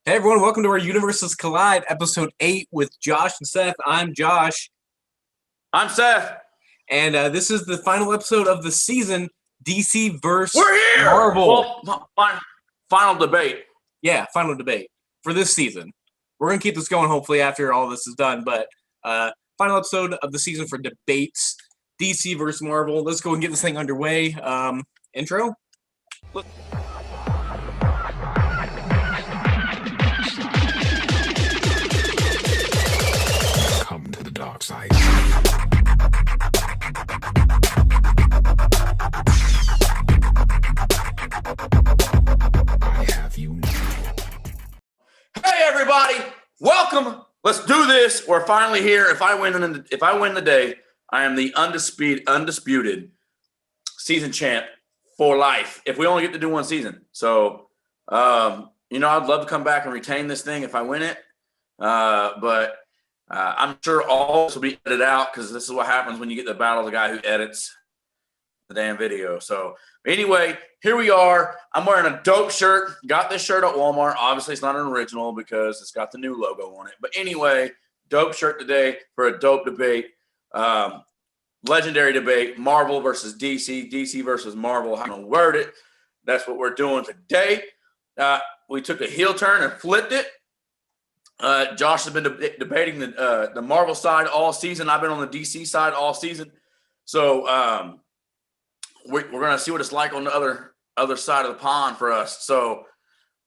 Hey everyone, welcome to our Universes Collide, episode 8 with Josh and Seth. I'm Josh. I'm Seth. And this is the final episode of the season, DC versus We're here! Marvel. Well, final debate. Yeah, final debate for this season. We're going to keep this going hopefully after all this is done, but final episode of the season for debates, DC versus Marvel. Let's go and get this thing underway. Intro? Come to the dark side. I have you now. Hey everybody, welcome. Let's do this. We're finally here. If I win the day, I am the undisputed season champ for life. If we only get to do one season, so I'd love to come back and retain this thing if I win it. But I'm sure all this will be edited out because this is what happens when you get the battle of the guy who edits the damn video. So anyway, here we are. I'm wearing a dope shirt. Got this shirt at Walmart. Obviously, it's not an original because it's got the new logo on it. But anyway, dope shirt today for a dope debate. Legendary debate, Marvel versus DC, DC versus Marvel. How I'm going to word it. That's what we're doing today. We took a heel turn and flipped it. Josh has been debating the Marvel side all season. I've been on the DC side all season. So we're going to see what it's like on the other side of the pond for us. So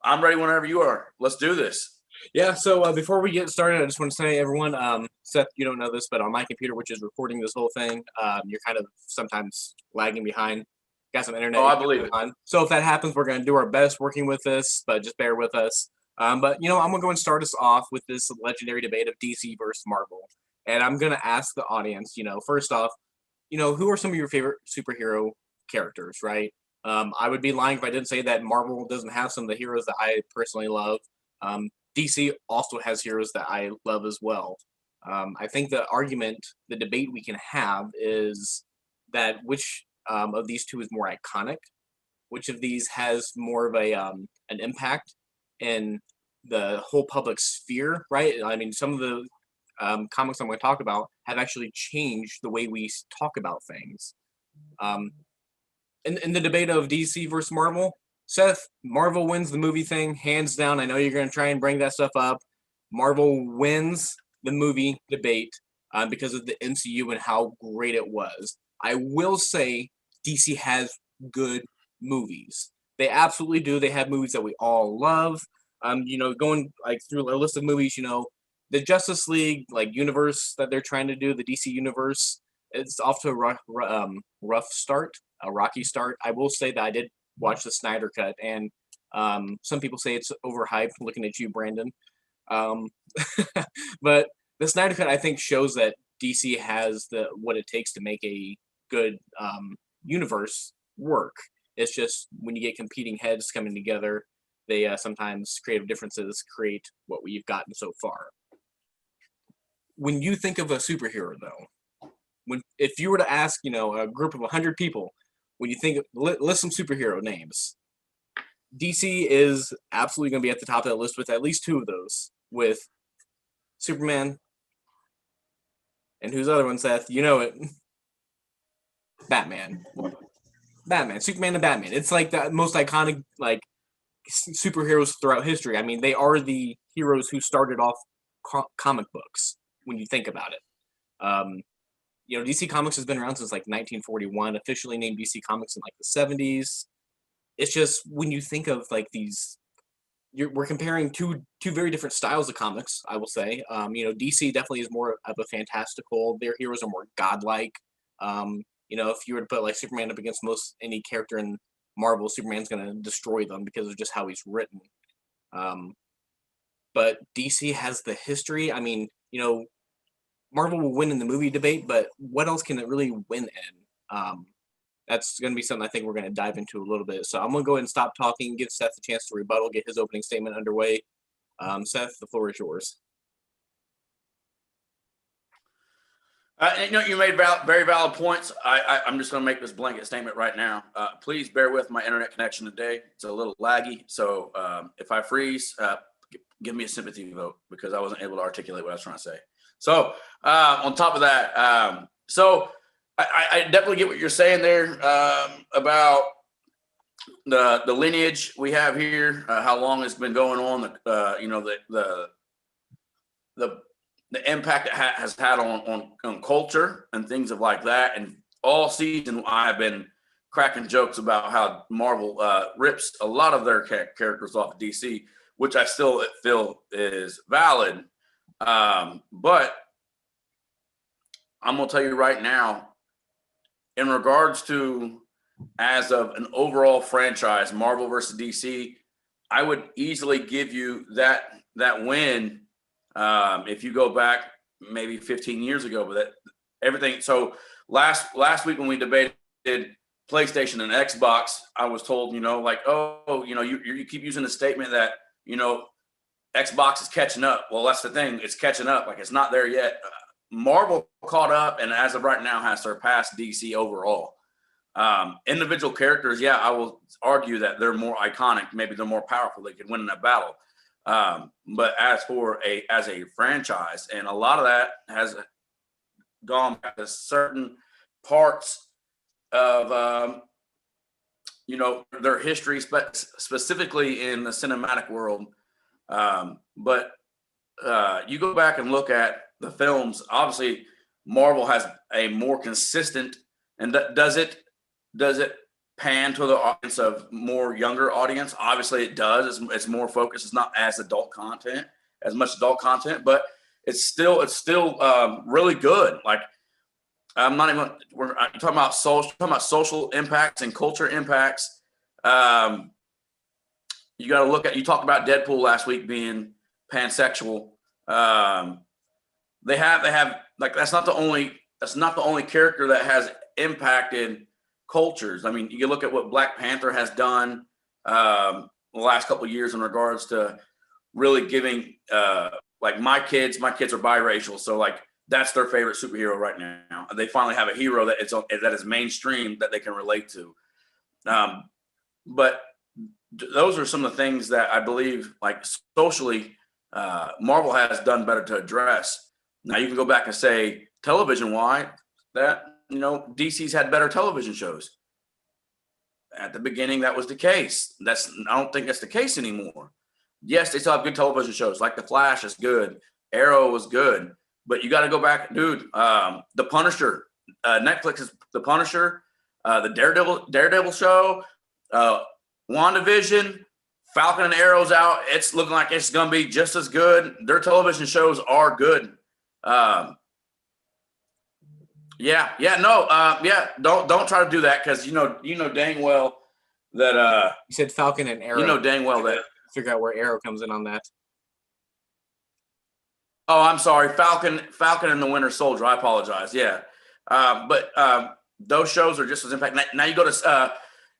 I'm ready whenever you are. Let's do this. Yeah, so before we get started, I just want to say, everyone, Seth, you don't know this, but on my computer, which is recording this whole thing, you're kind of sometimes lagging behind. Got some internet. Oh, I believe it. So if that happens, we're going to do our best working with this, but just bear with us. But, I'm going to go and start us off with this legendary debate of DC versus Marvel. And I'm going to ask the audience, first off, who are some of your favorite superhero characters, right? I would be lying if I didn't say that Marvel doesn't have some of the heroes that I personally love. DC also has heroes that I love as well. I think the debate we can have is that which of these two is more iconic, which of these has more of an impact in the whole public sphere, right? I mean, some of the comics I'm going to talk about have actually changed the way we talk about things. In the debate of DC versus Marvel, Seth, Marvel wins the movie thing, hands down. I know you're going to try and bring that stuff up. Marvel wins the movie debate because of the MCU and how great it was. I will say DC has good movies. They absolutely do. They have movies that we all love. Going through a list of movies, the Justice League universe that they're trying to do, the DC universe, it's off to a rough start, a rocky start. I will say that I did watch the Snyder Cut, and some people say it's overhyped. Looking at you, Brandon, but the Snyder Cut I think shows that DC has what it takes to make a good universe work. It's just when you get competing heads coming together, they sometimes creative differences create what we've gotten so far. When you think of a superhero, though, if you were to ask, a group of 100 people, when you think, list some superhero names, DC is absolutely going to be at the top of that list with at least two of those, with Superman, and who's the other one, Seth? You know it. Batman, Superman and Batman. It's like the most iconic superheroes throughout history. I mean, they are the heroes who started off comic books when you think about it. DC Comics has been around since 1941, officially named DC Comics in the 70s. It's just when you think of these, we're comparing two very different styles of comics, I will say. DC definitely is more of a fantastical. Their heroes are more godlike. If you were to put Superman up against any character in Marvel, Superman's going to destroy them because of just how he's written. But DC has the history. I mean, Marvel will win in the movie debate, but what else can it really win in? That's going to be something I think we're going to dive into a little bit. So I'm going to go ahead and stop talking, give Seth a chance to rebuttal, get his opening statement underway. Seth, the floor is yours. You made very valid points. I'm just going to make this blanket statement right now. Please bear with my internet connection today. It's a little laggy. So if I freeze, give me a sympathy vote because I wasn't able to articulate what I was trying to say. So on top of that, so I definitely get what you're saying there about the lineage we have here, how long it's been going on, the impact it has had on culture and things of like that. And all season I've been cracking jokes about how Marvel rips a lot of their characters off of DC, which I still feel is valid. But I'm going to tell you right now, in regards to as of an overall franchise, Marvel versus DC, I would easily give you that win if you go back maybe 15 years ago. But that everything. So last week when we debated PlayStation and Xbox, I was told, you keep using the statement that, Xbox is catching up. Well, that's the thing. It's catching up. Like, it's not there yet. Marvel caught up, and as of right now has surpassed DC overall. Individual characters, yeah, I will argue that they're more iconic. Maybe they're more powerful. They could win in that battle. But as a franchise, and a lot of that has gone back to certain parts of their history, specifically in the cinematic world. But you go back and look at the films. Obviously, Marvel has a more consistent, and does it pan to the audience of more younger audience? Obviously, it does. It's more focused. It's not as much adult content, but it's still really good. Like, I'm talking about social impacts and culture impacts. You got to look at. You talked about Deadpool last week being pansexual. They have like that's not the only character that has impacted cultures. I mean, you can look at what Black Panther has done the last couple of years in regards to really giving like my kids are biracial, so like that's their favorite superhero right now. They finally have a hero that is mainstream that they can relate to. But those are some of the things that I believe, like socially, Marvel has done better to address. Now you can go back and say television-wise that DC's had better television shows. At the beginning, that was the case. I don't think that's the case anymore. Yes, they still have good television shows, like The Flash is good, Arrow was good, but you got to go back, dude. The Punisher, Netflix is The Punisher, the Daredevil show, WandaVision, Falcon and Arrow's out. It's looking like it's going to be just as good. Their television shows are good. Don't try to do that because you know dang well that You said Falcon and Arrow. You know dang well that figure out where Arrow comes in on that. Oh, I'm sorry, Falcon and the Winter Soldier. I apologize. Yeah, but those shows are just as impactful. Now you go to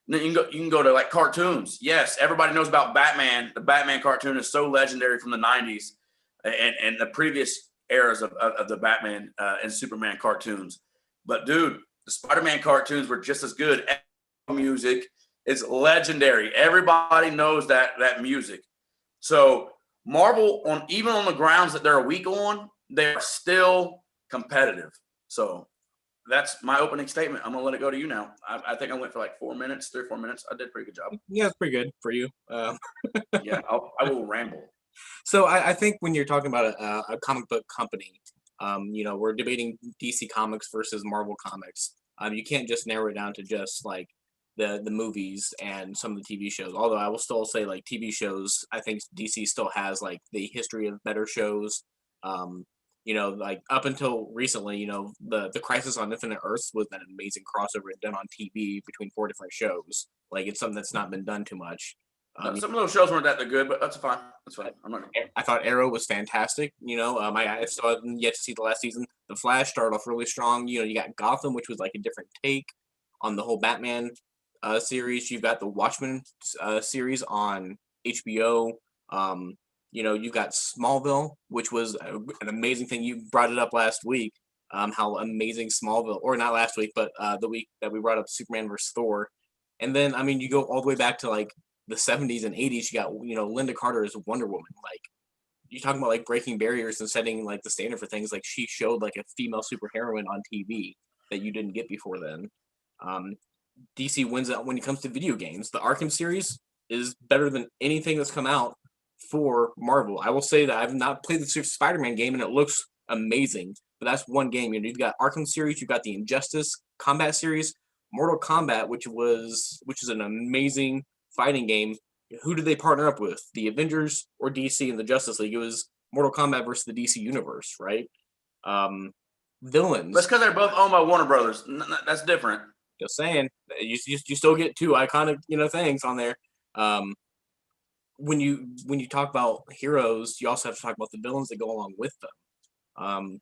you can go to like cartoons. Yes, everybody knows about Batman. The Batman cartoon is so legendary from the '90s and the previous eras of the Batman and Superman cartoons. But dude, the Spider-Man cartoons were just as good. Music is legendary. Everybody knows that music. So Marvel, even on the grounds that they're weak on, they're still competitive. So that's my opening statement. I'm gonna let it go to you now. I think I went for like 3 or 4 minutes. I did a pretty good job. Yeah, it's pretty good for you. Yeah, I will ramble. So I think when you're talking about a comic book company, we're debating DC Comics versus Marvel Comics. You can't just narrow it down to just like the movies and some of the TV shows. Although I will still say like TV shows, I think DC still has like the history of better shows. Like up until recently, the Crisis on Infinite Earths was an amazing crossover done on TV between 4 different shows. Like it's something that's not been done too much. Some of those shows weren't that good, but that's fine. That's fine. I thought Arrow was fantastic. I still haven't yet to see the last season. The Flash started off really strong. You got Gotham, which was like a different take on the whole Batman series. You've got the Watchmen series on HBO. You've got Smallville, which was an amazing thing. You brought it up last week. How amazing Smallville, or not last week, but the week that we brought up Superman versus Thor. And then, you go all the way back to like the 70s and 80s, you got, Linda Carter as Wonder Woman. Like, you're talking about like breaking barriers and setting like the standard for things. Like, she showed like a female superheroine on TV that you didn't get before then. DC wins out when it comes to video games. The Arkham series is better than anything that's come out for Marvel. I will say that I've not played the Spider-Man game, and it looks amazing. But that's one game. You've got Arkham series, you've got the Injustice Combat series, Mortal Kombat, which is an amazing fighting game. Who did they partner up with? The Avengers or DC and the Justice League? It was Mortal Kombat versus the DC universe, right? Villains. That's because they're both owned by Warner Brothers. That's different. Just saying, you still get two iconic things on there. When you talk about heroes, you also have to talk about the villains that go along with them.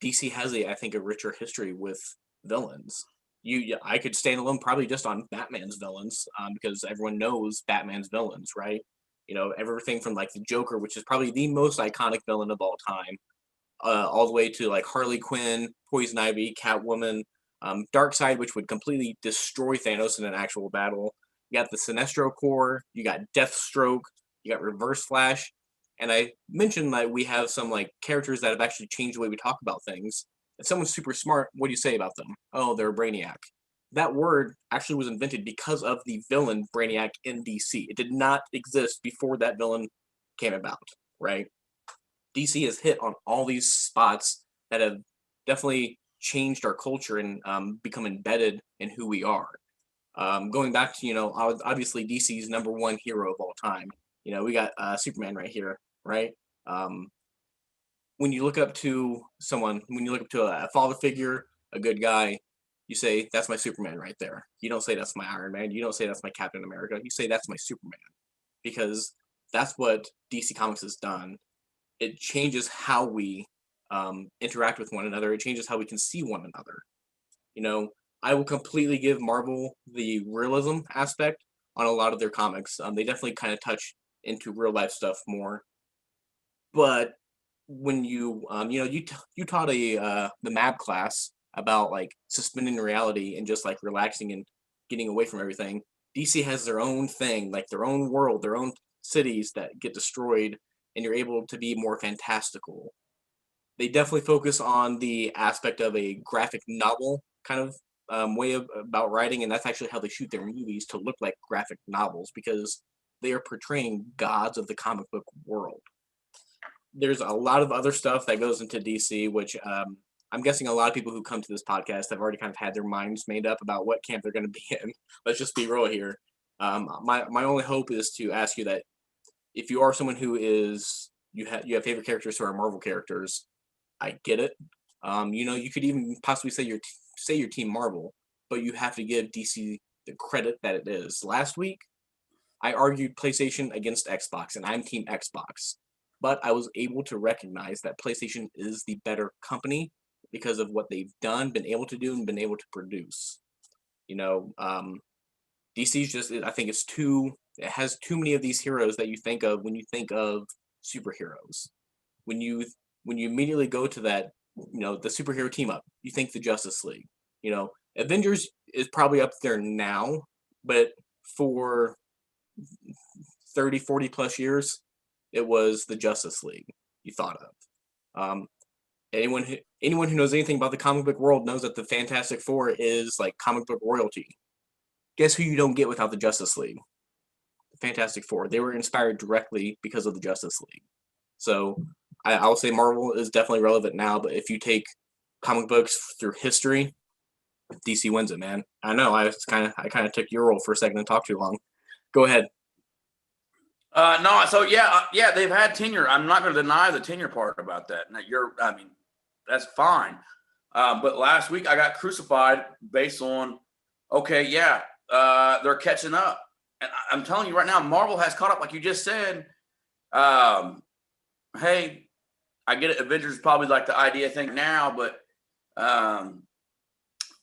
DC has I think a richer history with villains. I could stand alone probably just on Batman's villains, because everyone knows Batman's villains, right? Everything from like the Joker, which is probably the most iconic villain of all time, all the way to like Harley Quinn, Poison Ivy, Catwoman, Darkseid, which would completely destroy Thanos in an actual battle. You got the Sinestro Corps, you got Deathstroke, you got Reverse Flash, and I mentioned that we have some like characters that have actually changed the way we talk about things. If someone's super smart, what do you say about them? Oh, they're a Brainiac. That word actually was invented because of the villain Brainiac in DC. It did not exist before that villain came about, right? DC has hit on all these spots that have definitely changed our culture and become embedded in who we are. Going back to, obviously DC's number one hero of all time. We got Superman right here, right? When you look up to someone, when you look up to a father figure, a good guy, you say, that's my Superman right there. You don't say that's my Iron Man. You don't say that's my Captain America. You say that's my Superman, because that's what DC Comics has done. It changes how we interact with one another. It changes how we can see one another. I will completely give Marvel the realism aspect on a lot of their comics. They definitely kind of touch into real life stuff more. But when you taught the MAB class about like suspending reality and just like relaxing and getting away from everything. DC has their own thing, like their own world, their own cities that get destroyed, and you're able to be more fantastical. They definitely focus on the aspect of a graphic novel kind of way about writing, and that's actually how they shoot their movies, to look like graphic novels, because they are portraying gods of the comic book world. There's a lot of other stuff that goes into DC, which I'm guessing a lot of people who come to this podcast have already kind of had their minds made up about what camp they're going to be in. Let's just be real here. My only hope is to ask you that if you are someone who is you have favorite characters who are Marvel characters, I get it. You could even possibly say your team Marvel, but you have to give DC the credit that it is. Last week, I argued PlayStation against Xbox, and I'm team Xbox. But I was able to recognize that PlayStation is the better company because of what they've done, been able to do, and been able to produce. DC's just, I think it has too many of these heroes that you think of when you think of superheroes. When you immediately go to that, the superhero team up, you think the Justice League. Avengers is probably up there now, but for 30, 40 plus years, it was the Justice League you thought of. Anyone who knows anything about the comic book world knows that the Fantastic Four is like comic book royalty. Guess who you don't get without the Justice League? The Fantastic Four. They were inspired directly because of the Justice League. So I'll say Marvel is definitely relevant now, but if you take comic books through history, DC wins it, man. I know I kind of took your role for a second and talked too long. Go ahead. No, so yeah, they've had tenure. I'm not going to deny the tenure part about that. That's fine. But last week I got crucified based on, they're catching up. And I'm telling you right now, Marvel has caught up, like you just said. Hey, I get it. Avengers is probably like the idea thing now, but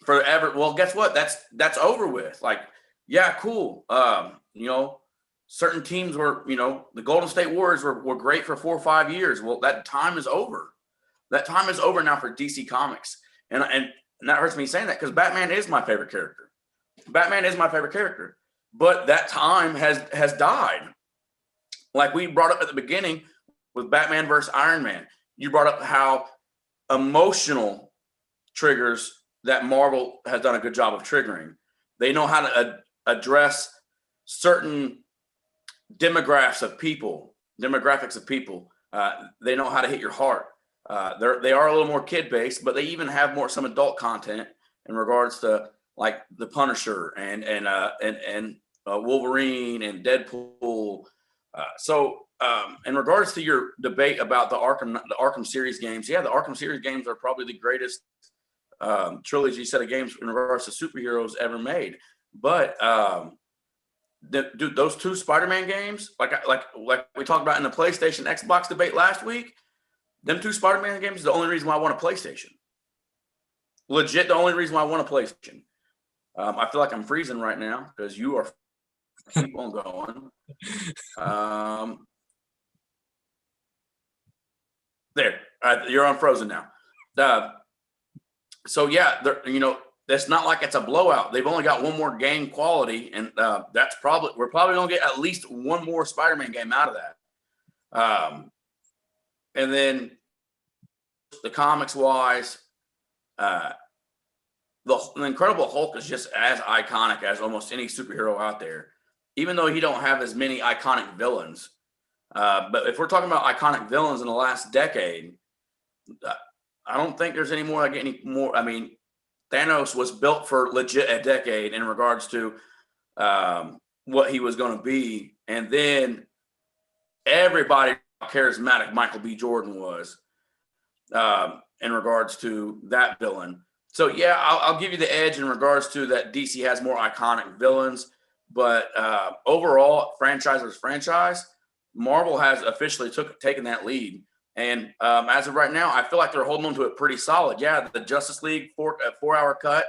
forever. Well, guess what? That's over with. Like, yeah, cool. Certain teams were, the Golden State Warriors were great for 4 or 5 years. Well, that time is over. That time is over now for DC Comics. And that hurts me saying that because Batman is my favorite character. Batman is my favorite character. but that time has died. Like we brought up at the beginning with Batman versus Iron Man, you brought up how emotional triggers that Marvel has done a good job of triggering. They know how to address certain demographics of people. They know how to hit your heart. They are a little more kid-based, but they even have some adult content in regards to like the Punisher and Wolverine and Deadpool. So in regards to your debate about the Arkham series games, the Arkham series games are probably the greatest trilogy set of games in regards to superheroes ever made. But those two Spider-Man games, like we talked about in the PlayStation Xbox debate last week, them two Spider-Man games is the only reason why I want a PlayStation. Legit, the only reason why I want a PlayStation. I feel like I'm freezing right now because you are keep on going. There, you're unfrozen now. So yeah, that's not like it's a blowout. They've only got one more game quality, and we're probably gonna get at least one more Spider-Man game out of that. And then the comics wise, the Incredible Hulk is just as iconic as almost any superhero out there, even though he don't have as many iconic villains. But if we're talking about iconic villains in the last decade, I don't think there's any more. I mean, Thanos was built for legit a decade in regards to what he was going to be, and then everybody charismatic Michael B. Jordan was in regards to that villain. So yeah, I'll give you the edge in regards to that. DC has more iconic villains, but overall, franchise versus franchise, Marvel has officially taken that lead. And as of right now, I feel like they're holding on to it pretty solid. Yeah, the Justice League 4-hour cut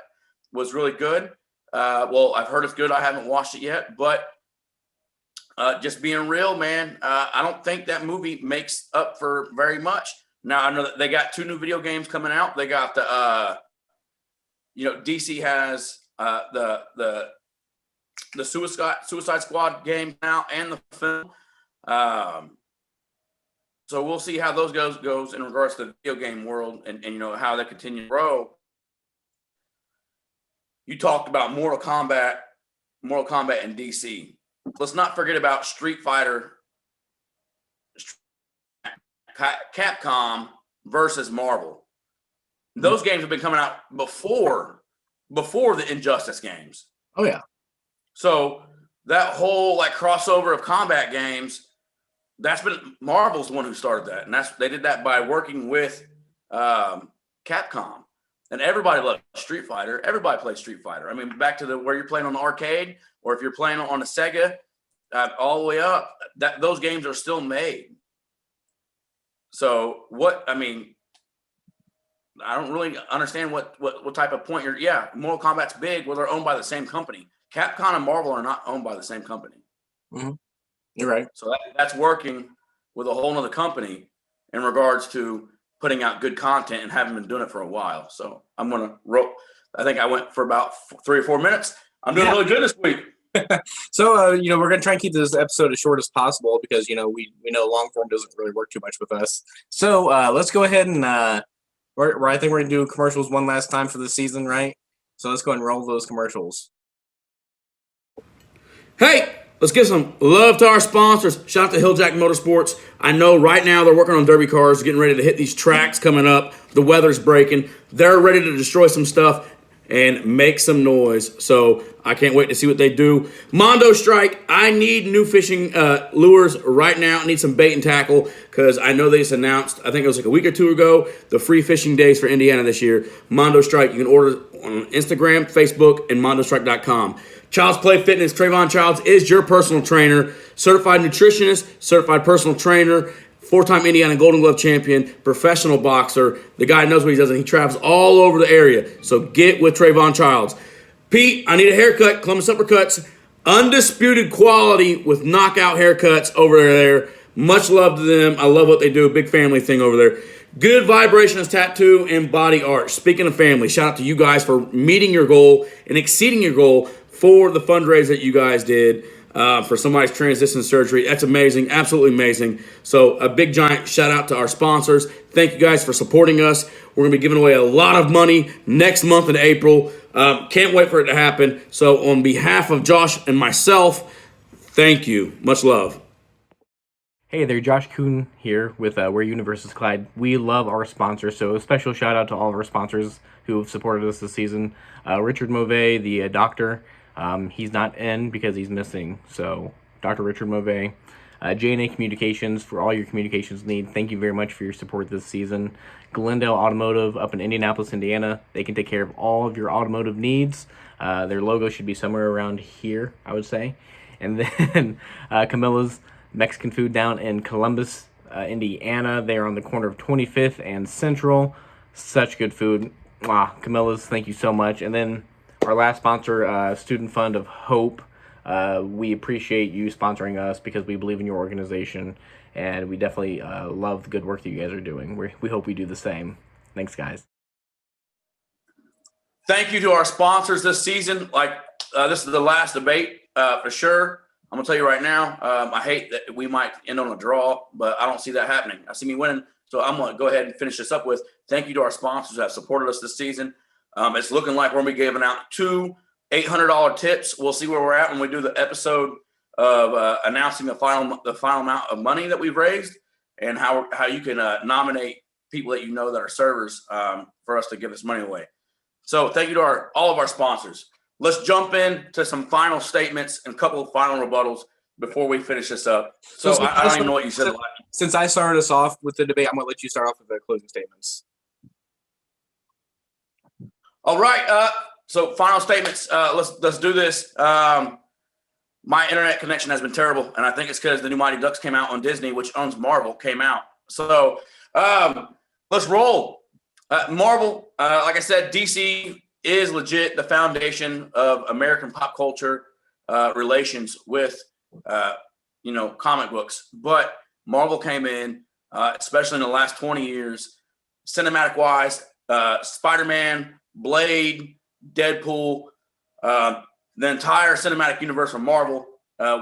was really good. Well, I've heard it's good. I haven't watched it yet, but just being real, man, I don't think that movie makes up for very much. Now, I know that they got 2 new video games coming out. They got the, DC has the Suicide Squad game now and the film. So we'll see how those goes in regards to the video game world and how they continue to grow. You talked about Mortal Kombat and DC. Let's not forget about Street Fighter, Capcom versus Marvel. Those games have been coming out before the Injustice games. Oh yeah. So that whole crossover of combat games, that's been Marvel's the one who started that, and they did that by working with Capcom. And everybody loved Street Fighter. Everybody played Street Fighter. I mean, back to where you're playing on the arcade, or if you're playing on a Sega, all the way up, those games are still made. So I don't really understand what type of point you're. Yeah, Mortal Kombat's big. Well, they're owned by the same company. Capcom and Marvel are not owned by the same company. Mm-hmm. You're right. So that's working with a whole nother company in regards to putting out good content and haven't been doing it for a while. So I'm going to roll. I think I went for about 3 or 4 minutes. I'm doing really good this week. So, we're going to try and keep this episode as short as possible because, we know long form doesn't really work too much with us. So let's go ahead and I think we're going to do commercials one last time for the season, right? So let's go ahead and roll those commercials. Hey, let's give some love to our sponsors. Shout out to Hilljack Motorsports. I know right now they're working on derby cars, getting ready to hit these tracks coming up. The weather's breaking. They're ready to destroy some stuff and make some noise. So I can't wait to see what they do. Mondo Strike, I need new fishing lures right now. I need some bait and tackle because I know they just announced, I think it was a week or 2 ago, the free fishing days for Indiana this year. Mondo Strike, you can order on Instagram, Facebook, and mondostrike.com. Child's Play Fitness, Trayvon Childs is your personal trainer, certified nutritionist, certified personal trainer, 4-time Indiana Golden Glove champion, professional boxer. The guy knows what he does, and he travels all over the area. So get with Trayvon Childs. Pete, I need a haircut. Columbus Uppercuts, undisputed quality with knockout haircuts over there. Much love to them. I love what they do. Big family thing over there. Good Vibrations Tattoo and Body Art. Speaking of family, shout out to you guys for meeting your goal and exceeding your goal for the fundraiser that you guys did for somebody's transition surgery. That's amazing, absolutely amazing. So a big giant shout out to our sponsors. Thank you guys for supporting us. We're going to be giving away a lot of money next month in April. Can't wait for it to happen. So on behalf of Josh and myself, thank you. Much love. Hey there, Josh Kuhn here with Where Universes Collide. We love our sponsors, so a special shout out to all of our sponsors who have supported us this season. Richard Mauvais, the doctor, he's not in because he's missing. So, Dr. Richard Mauvais, J&A Communications for all your communications need. Thank you very much for your support this season. Glendale Automotive up in Indianapolis, Indiana. They can take care of all of your automotive needs. Their logo should be somewhere around here, I would say. And then Camilla's Mexican food down in Columbus, Indiana. They're on the corner of 25th and Central. Such good food. Camilla's, thank you so much. And then our last sponsor, Student Fund of Hope. We appreciate you sponsoring us because we believe in your organization, and we definitely love the good work that you guys are doing. We hope we do the same. Thanks, guys. Thank you to our sponsors this season. This is the last debate for sure. I'm gonna tell you right now, I hate that we might end on a draw, but I don't see that happening. I see me winning, so I'm gonna go ahead and finish this up with thank you to our sponsors that have supported us this season. It's looking like we're gonna be giving out 2 $800 tips. We'll see where we're at when we do the episode of announcing the final amount of money that we've raised and how you can nominate people that you know that are servers for us to give this money away. So thank you to all of our sponsors. Let's jump in to some final statements and a couple of final rebuttals before we finish this up. So I don't even know what you said. Since I started us off with the debate, I'm going to let you start off with the closing statements. All right. So final statements. Let's do this. My internet connection has been terrible, and I think it's because the new Mighty Ducks came out on Disney, which owns Marvel, came out. So let's roll. Marvel, like I said, DC is legit the foundation of American pop culture relations with, comic books. But Marvel came in, especially in the last 20 years, cinematic-wise, Spider-Man, Blade, Deadpool, the entire cinematic universe of Marvel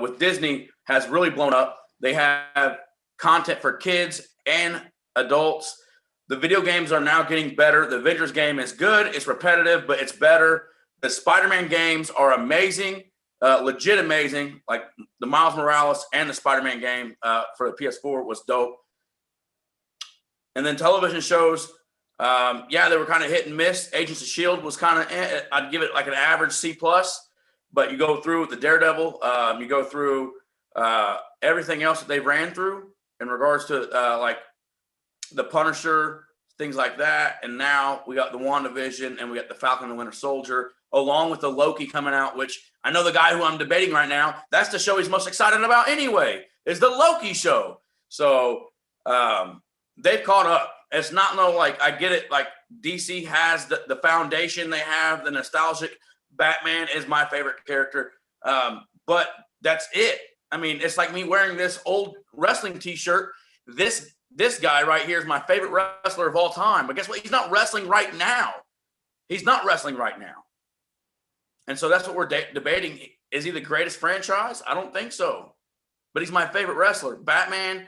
with Disney has really blown up. They have content for kids and adults. The video games are now getting better. The Avengers game is good. It's repetitive, but it's better. The Spider-Man games are amazing, legit amazing. Like the Miles Morales and the Spider-Man game for the PS4 was dope. And then television shows, they were kind of hit and miss. Agents of S.H.I.E.L.D. was kind of, I'd give it like an average C+. But you go through the Daredevil, you go through everything else that they ran through in regards to like the Punisher, things like that. And now we got the WandaVision and we got the Falcon and the Winter Soldier, along with the Loki coming out, which I know the guy who I'm debating right now, that's the show he's most excited about anyway, is the Loki show. So they've caught up. It's not I get it. Like DC has the foundation they have, the nostalgic. Batman is my favorite character. But that's it. I mean, it's like me wearing this old wrestling t-shirt. This guy right here is my favorite wrestler of all time. But guess what? He's not wrestling right now. He's not wrestling right now. And so that's what we're debating. Is he the greatest franchise? I don't think so. But he's my favorite wrestler. Batman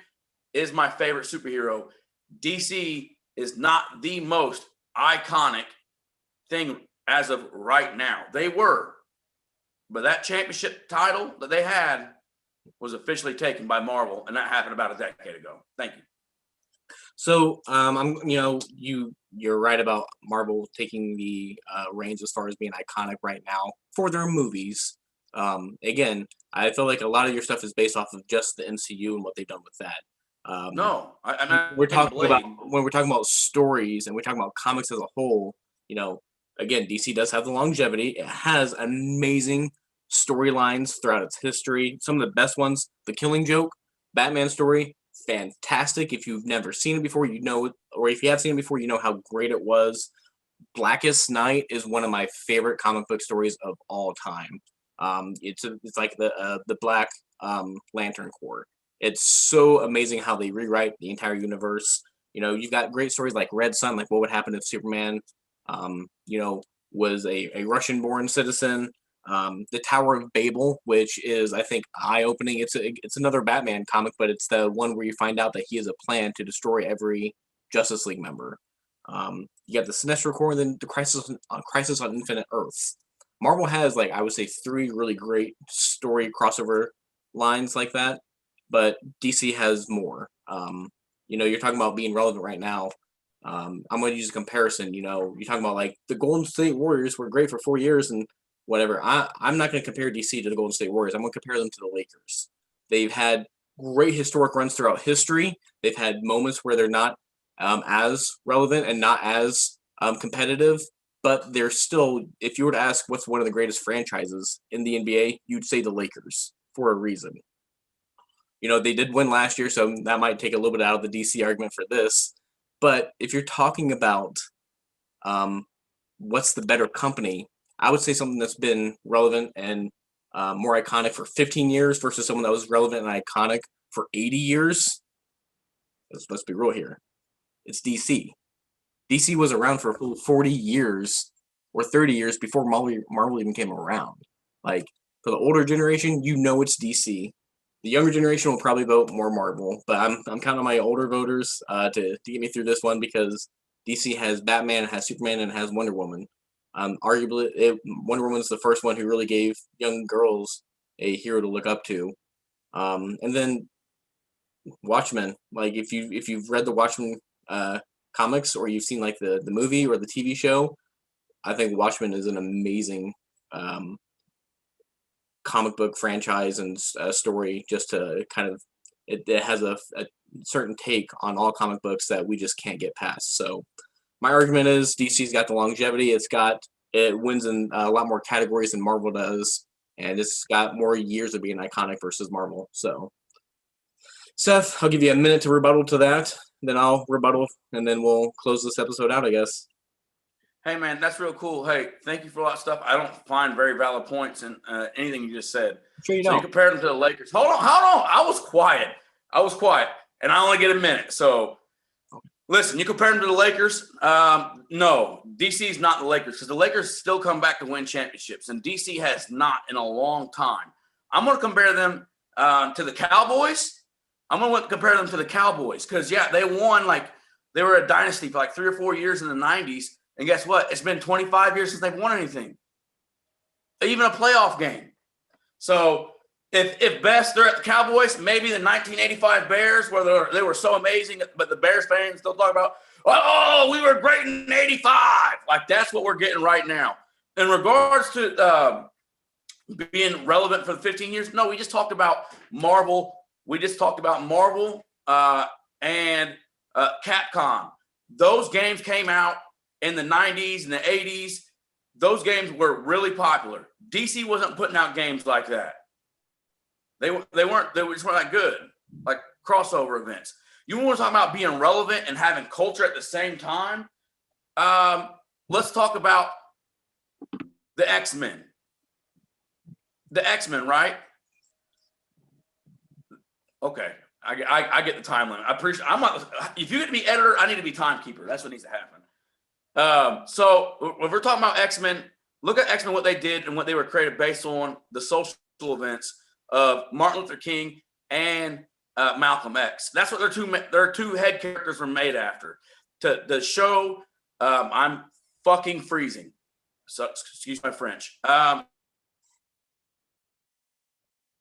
is my favorite superhero. DC is not the most iconic thing as of right now. They were. But that championship title that they had was officially taken by Marvel, and that happened about a decade ago. Thank you. So you're right about Marvel taking the reins as far as being iconic right now for their movies. Again, I feel like a lot of your stuff is based off of just the MCU and what they've done with that. We're talking when we're talking about stories and we're talking about comics as a whole. Again, DC does have the longevity. It has amazing storylines throughout its history. Some of the best ones, The Killing Joke, Batman story, fantastic. If you've never seen it before, you know, or if you have seen it before, you know how great it was. Blackest Night is one of my favorite comic book stories of all time. It's like the Black Lantern Corps. It's so amazing how they rewrite the entire universe. You've got great stories like Red Sun, like what would happen if Superman, was a Russian-born citizen. The Tower of Babel, which is, I think, eye-opening. It's another Batman comic, but it's the one where you find out that he has a plan to destroy every Justice League member. You got the Sinestro Corps, and then the Crisis on Infinite Earths. Marvel has, like, I would say 3 really great story crossover lines like that, but DC has more. You're talking about being relevant right now. I'm going to use a comparison. You're talking about, like, the Golden State Warriors were great for 4 years and whatever. I'm not going to compare DC to the Golden State Warriors. I'm going to compare them to the Lakers. They've had great historic runs throughout history. They've had moments where they're not as relevant and not as competitive, but they're still, if you were to ask what's one of the greatest franchises in the NBA, you'd say the Lakers for a reason. They did win last year, so that might take a little bit out of the DC argument for this. But if you're talking about what's the better company, I would say something that's been relevant and more iconic for 15 years versus someone that was relevant and iconic for 80 years. Let's be real here. It's DC. DC was around for 40 years or 30 years before Marvel even came around. Like, for the older generation, it's DC. The younger generation will probably vote more Marvel, but I'm counting on my older voters to get me through this one because DC has Batman, has Superman, and has Wonder Woman. Arguably, Wonder Woman's the first one who really gave young girls a hero to look up to. And then Watchmen. Like, if you've read the Watchmen comics or you've seen like the movie or the TV show, I think Watchmen is an amazing comic book franchise and story. Just to kind of it has a certain take on all comic books that we just can't get past. So my argument is DC's got the longevity. It wins in a lot more categories than Marvel does, and it's got more years of being iconic versus Marvel. So, Seth, I'll give you a minute to rebuttal to that. Then I'll rebuttal, and then we'll close this episode out, I guess. Hey, man, that's real cool. Hey, thank you for a lot of stuff. I don't find very valid points in anything you just said. Sure you so don't. You compared them to the Lakers. Hold on. I was quiet, and I only get a minute. So, listen, you compare them to the Lakers? No, DC's not the Lakers because the Lakers still come back to win championships, and DC has not in a long time. I'm going to compare them to the Cowboys. I'm going to compare them to the Cowboys because, yeah, they won they were a dynasty for like 3 or 4 years in the 90s. And guess what? It's been 25 years since they've won anything, even a playoff game. So if best they're at the Cowboys, maybe the 1985 Bears where they were so amazing, but the Bears fans still talk about, oh, we were great in 85. Like, that's what we're getting right now. In regards to being relevant for the 15 years, no, we just talked about Marvel. We just talked about Marvel and Capcom. Those games came out in the 90s and the 80s. Those games were really popular. DC wasn't putting out games like that. They just weren't that good, like crossover events. You want to talk about being relevant and having culture at the same time? Let's talk about the X-Men. The X-Men, right? Okay, I get the time limit. I appreciate. If you get to be editor, I need to be timekeeper. That's what needs to happen. So when we're talking about X-Men, look at X-Men, what they did and what they were created based on the social events of Martin Luther King and Malcolm X. That's what their two head characters were made after. To show, I'm fucking freezing. So excuse my French.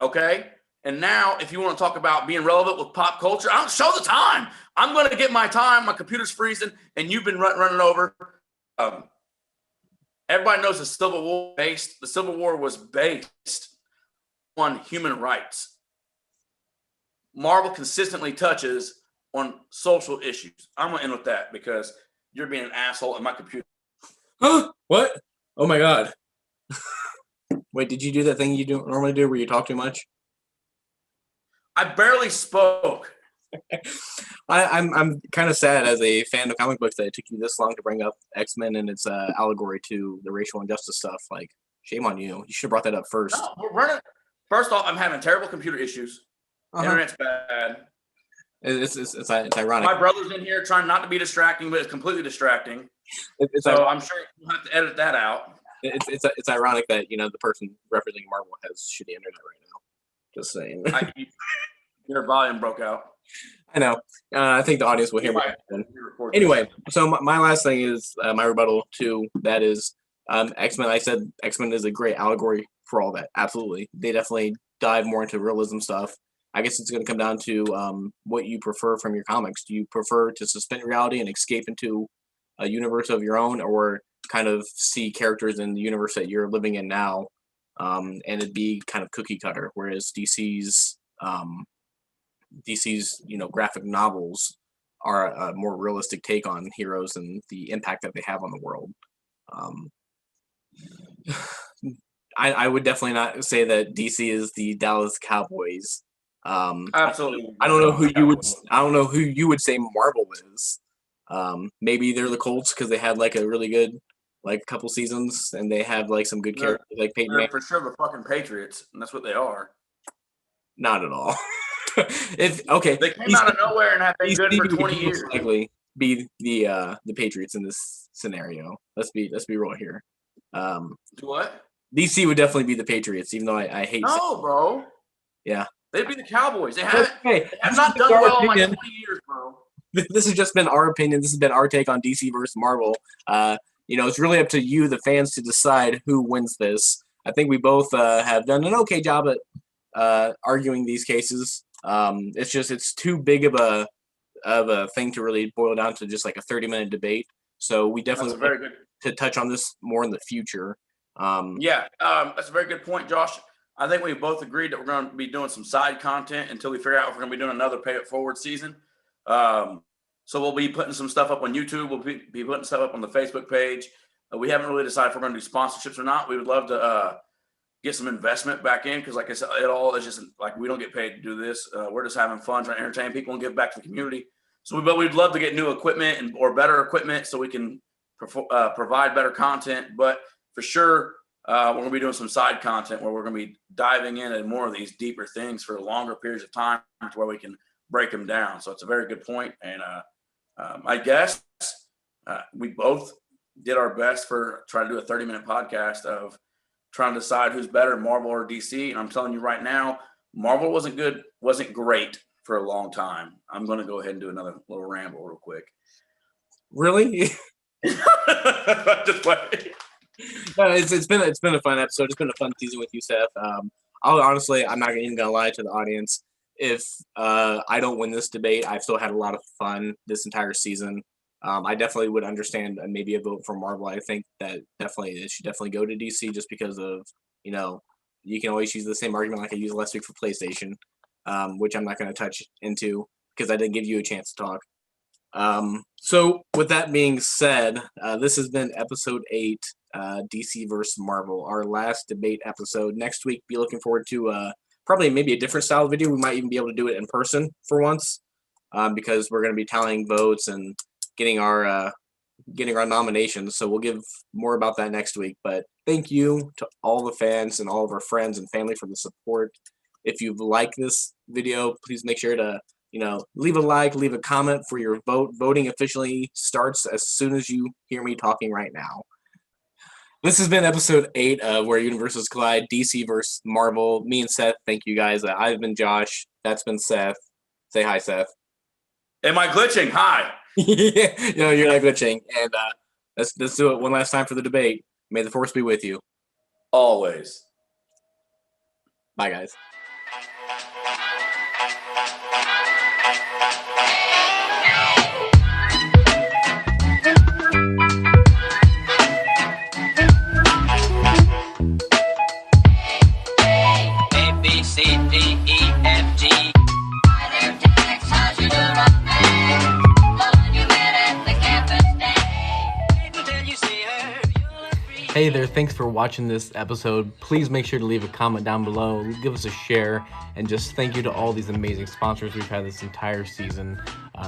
Okay. And now, if you want to talk about being relevant with pop culture, I'll show the time. I'm going to get my time. My computer's freezing, and you've been running over. Everybody knows the Civil War was based on human rights. Marvel consistently touches on social issues. I'm going to end with that because you're being an asshole in my computer. Huh? What? Oh my God. Wait, did you do that thing you don't normally do where you talk too much? I barely spoke. I'm kind of sad as a fan of comic books that it took you this long to bring up X-Men and its allegory to the racial injustice stuff. Like, shame on you. You should have brought that up first. No, we're running. First off, I'm having terrible computer issues. Internet's bad. It's ironic. My brother's in here trying not to be distracting, but it's completely distracting. It's so I'm sure you'll have to edit that out. it's ironic that the person representing Marvel has shitty internet right now. Just saying. Your volume broke out. I know. I think the audience will hear me. Anyway, so my last thing is my rebuttal to that is X-Men. I said X-Men is a great allegory for all that. Absolutely. They definitely dive more into realism stuff. I guess it's going to come down to what you prefer from your comics. Do you prefer to suspend reality and escape into a universe of your own, or kind of see characters in the universe that you're living in now, and it'd be kind of cookie cutter, whereas DC's graphic novels are a more realistic take on heroes and the impact that they have on the world. I would definitely not say that DC is the Dallas Cowboys. Absolutely. I don't know who you would say Marvel is. Maybe they're the Colts because they had like a really good couple seasons and they have like some good characters like Peyton Manning. For sure the fucking Patriots, and that's what they are. Not at all. They came out of nowhere and have been good for 20 years. Likely be the Patriots in this scenario. Let's be real here. What? DC would definitely be the Patriots, even though I hate. No, bro. Yeah. They'd be the Cowboys. They haven't. Hey, have not done well in like 20 years, bro. This has just been our opinion. This has been our take on DC versus Marvel. It's really up to you, the fans, to decide who wins this. I think we both have done an okay job at arguing these cases. It's too big of a thing to really boil down to just like a 30-minute debate. So we definitely very good to touch on this more in the future. That's a very good point, Josh. I think we both agreed that we're going to be doing some side content until we figure out if we're going to be doing another Pay It Forward season. So we'll be putting some stuff up on YouTube. We'll be putting stuff up on the Facebook page. We haven't really decided if we're going to do sponsorships or not. We would love to get some investment back in because, like I said, it all is just like we don't get paid to do this. We're just having fun, trying to entertain people and give back to the community. So we'd love to get new equipment or better equipment so we can provide better content. But for sure, we're going to be doing some side content where we're going to be diving into more of these deeper things for longer periods of time to where we can break them down. So it's a very good point. And I guess we both did our best for trying to do a 30-minute podcast of trying to decide who's better, Marvel or DC. And I'm telling you right now, Marvel wasn't great for a long time. I'm going to go ahead and do another little ramble real quick. Really? Just wait. No, it's been a fun episode. It's been a fun season with you, Seth. I'm not even gonna lie to the audience. If I don't win this debate, I've still had a lot of fun this entire season. I definitely would understand maybe a vote for Marvel. I think that it should definitely go to DC just because of you can always use the same argument like I used last week for PlayStation, which I'm not going to touch into because I didn't give you a chance to talk. So with that being said, this has been episode 8, DC versus Marvel, our last debate episode. Next week, be looking forward to probably maybe a different style video. We might even be able to do it in person for once, because we're going to be tallying votes and getting our nominations. So we'll give more about that next week. But thank you to all the fans and all of our friends and family for the support. If you've liked this video, please make sure to leave a like, leave a comment for your vote. Voting officially starts as soon as you hear me talking right now. This has been episode 8 of Where Universes Collide, DC versus Marvel. Me and Seth, thank you guys. I've been Josh. That's been Seth. Say hi, Seth. Am I glitching? Hi. No, you're not glitching. And let's do it one last time for the debate. May the force be with you. Always. Bye, guys. Hey there, thanks for watching this episode. Please make sure to leave a comment down below, give us a share, and just thank you to all these amazing sponsors we've had this entire season.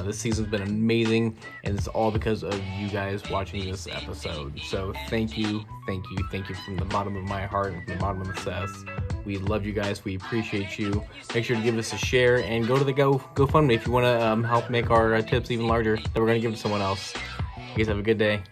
This season's been amazing, and it's all because of you guys watching this episode. So thank you from the bottom of my heart and from the bottom of the Seth's. We love you guys. We appreciate you. Make sure to give us a share and go to the GoFundMe if you want to help make our tips even larger that we're going to give to someone else. You guys have a good day.